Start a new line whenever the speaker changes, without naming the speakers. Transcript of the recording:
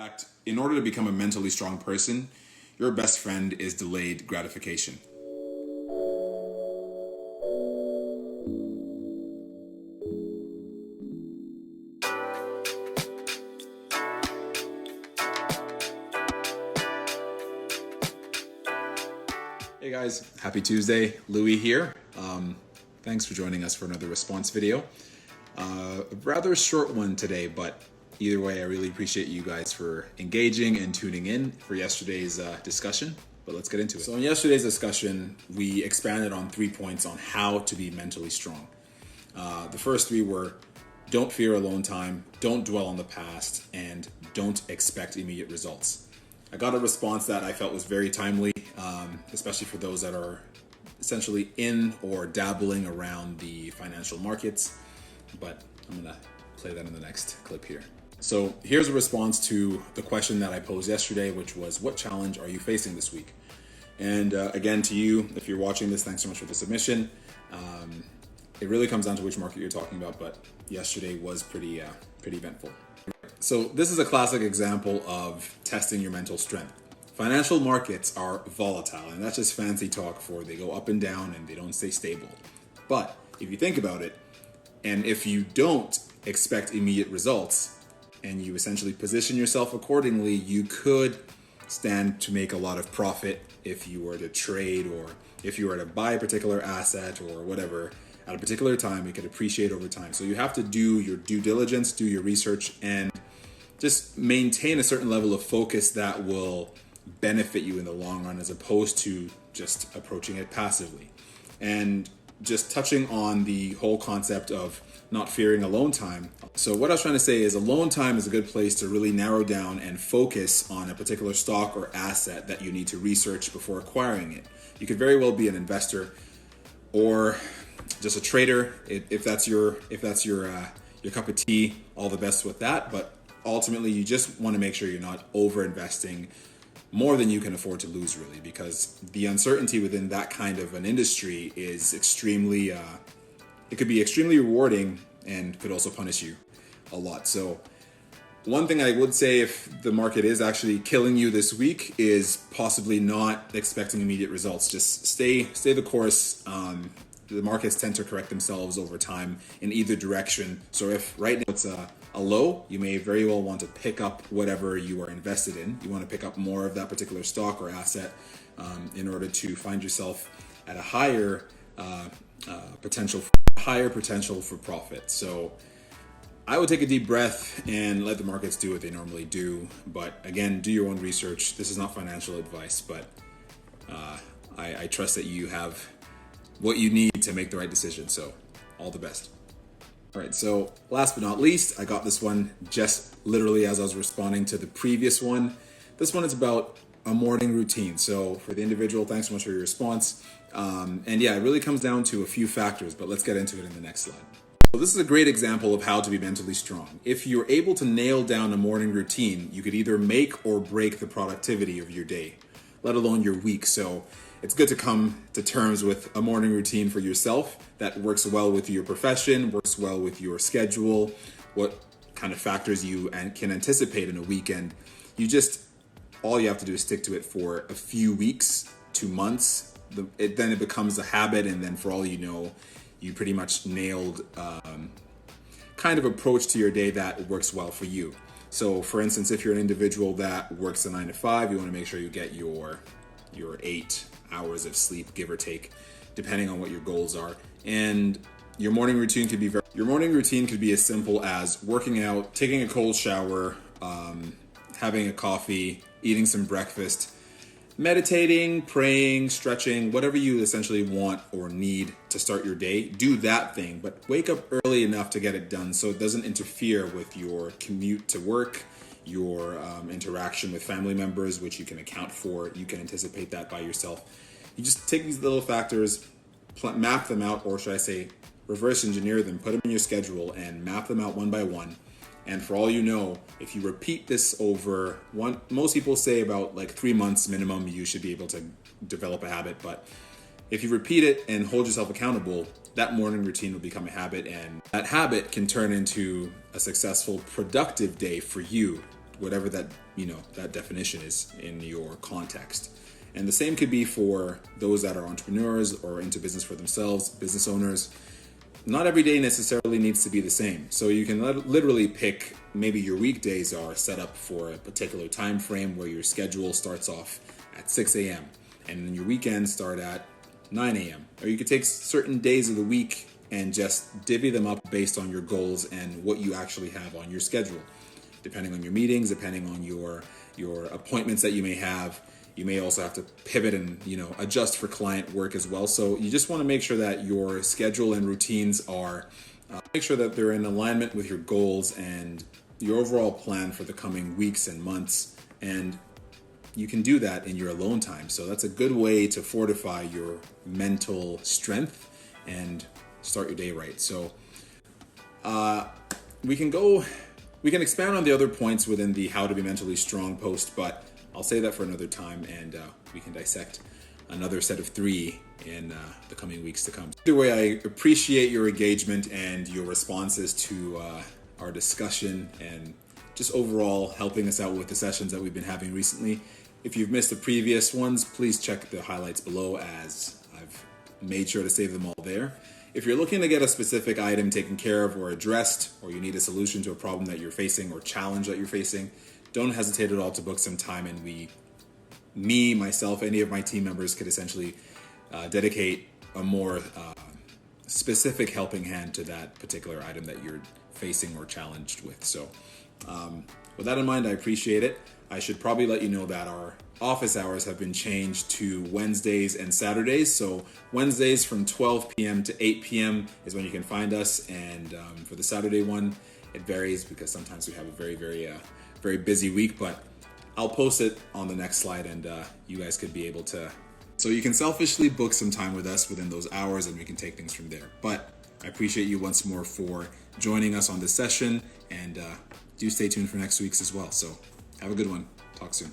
fact, in order to become a mentally strong person, your best friend is delayed gratification. Hey guys, happy Tuesday. Louis here. Thanks for joining us for another response video. A rather short one today, but either way, I really appreciate you guys for engaging and tuning in for yesterday's discussion. But let's get into it. So in yesterday's discussion, we expanded on 3 points on how to be mentally strong. The first 3 were: don't fear alone time, don't dwell on the past, and don't expect immediate results. I got a response that I felt was very timely, especially for those that are essentially in or dabbling around the financial markets. But I'm gonna play that in the next clip here. So here's a response to the question that I posed yesterday, which was, what challenge are you facing this week? And again, to you, if you're watching this, thanks so much for the submission. It really comes down to which market you're talking about, but yesterday was pretty eventful. So this is a classic example of testing your mental strength. Financial markets are volatile, and that's just fancy talk for they go up and down and they don't stay stable. But if you think about it, and if you don't expect immediate results and you essentially position yourself accordingly, you could stand to make a lot of profit if you were to trade, or if you were to buy a particular asset or whatever at a particular time. It could appreciate over time. So you have to do your due diligence, do your research, and just maintain a certain level of focus that will benefit you in the long run, as opposed to just approaching it passively. And just touching on the whole concept of not fearing alone time. So what I was trying to say is alone time is a good place to really narrow down and focus on a particular stock or asset that you need to research before acquiring it. You could very well be an investor or just a trader. If that's your cup of tea, all the best with that. But ultimately, you just want to make sure you're not over investing more than you can afford to lose, really, because the uncertainty within that kind of an industry is extremely, it could be extremely rewarding and could also punish you a lot. So one thing I would say, if the market is actually killing you this week, is possibly not expecting immediate results. Just stay the course. The markets tend to correct themselves over time in either direction. So if right now it's a low, you may very well want to pick up whatever you are invested in. You want to pick up more of that particular stock or asset in order to find yourself at a higher potential for profit. So I would take a deep breath and let the markets do what they normally do. But again, do your own research. This is not financial advice, but I trust that you have what you need to make the right decision. So all the best. All right, so last but not least, I got this one just literally as I was responding to the previous one. This one is about a morning routine. So for the individual, thanks so much for your response. And yeah, it really comes down to a few factors, but let's get into it in the next slide. So this is a great example of how to be mentally strong. If you're able to nail down a morning routine, you could either make or break the productivity of your day, let alone your week. So it's good to come to terms with a morning routine for yourself that works well with your profession, works well with your schedule, what kind of factors you can anticipate in a weekend. All you have to do is stick to it for a few weeks to months. Then it becomes a habit, and then for all you know, you pretty much nailed kind of approach to your day that works well for you. So for instance, if you're an individual that works a 9 to 5, you want to make sure you get your 8 hours of sleep, give or take, depending on what your goals are. And your morning routine could be as simple as working out, taking a cold shower, having a coffee, eating some breakfast, meditating, praying, stretching, whatever you essentially want or need to start your day. Do that thing, but wake up early enough to get it done so it doesn't interfere with your commute to work, your interaction with family members, which you can account for. You can anticipate that by yourself. You just take these little factors, map them out, or should I say reverse engineer them, put them in your schedule and map them out one by one. And for all you know, if you repeat this over most people say about like 3 months minimum, you should be able to develop a habit. But if you repeat it and hold yourself accountable, that morning routine will become a habit, and that habit can turn into a successful, productive day for you whatever that, that definition is in your context. And the same could be for those that are entrepreneurs or into business for themselves, business owners. Not every day necessarily needs to be the same. So you can literally pick, maybe your weekdays are set up for a particular time frame where your schedule starts off at 6 a.m. and then your weekends start at 9 a.m. Or you could take certain days of the week and just divvy them up based on your goals and what you actually have on your schedule. Depending on your meetings, depending on your appointments that you may have, you may also have to pivot and, adjust for client work as well. So you just want to make sure that your schedule and routines are, make sure that they're in alignment with your goals and your overall plan for the coming weeks and months. And you can do that in your alone time. So that's a good way to fortify your mental strength and start your day right. So we can expand on the other points within the How to Be Mentally Strong post, but I'll say that for another time, and we can dissect another set of 3 in the coming weeks to come. Either way, I appreciate your engagement and your responses to our discussion and just overall helping us out with the sessions that we've been having recently. If you've missed the previous ones, please check the highlights below, as I've made sure to save them all there. If you're looking to get a specific item taken care of or addressed, or you need a solution to a problem that you're facing or challenge that you're facing, don't hesitate at all to book some time, and myself, any of my team members could essentially dedicate a more specific helping hand to that particular item that you're facing or challenged with. So with that in mind, I appreciate it. I should probably let you know that our office hours have been changed to Wednesdays and Saturdays. So Wednesdays from 12 p.m. to 8 p.m. is when you can find us. And for the Saturday one, it varies because sometimes we have a very, very busy week, but I'll post it on the next slide, and you guys could be able to. So you can selfishly book some time with us within those hours, and we can take things from there. But I appreciate you once more for joining us on this session, and do stay tuned for next week's as well. So have a good one. Talk soon.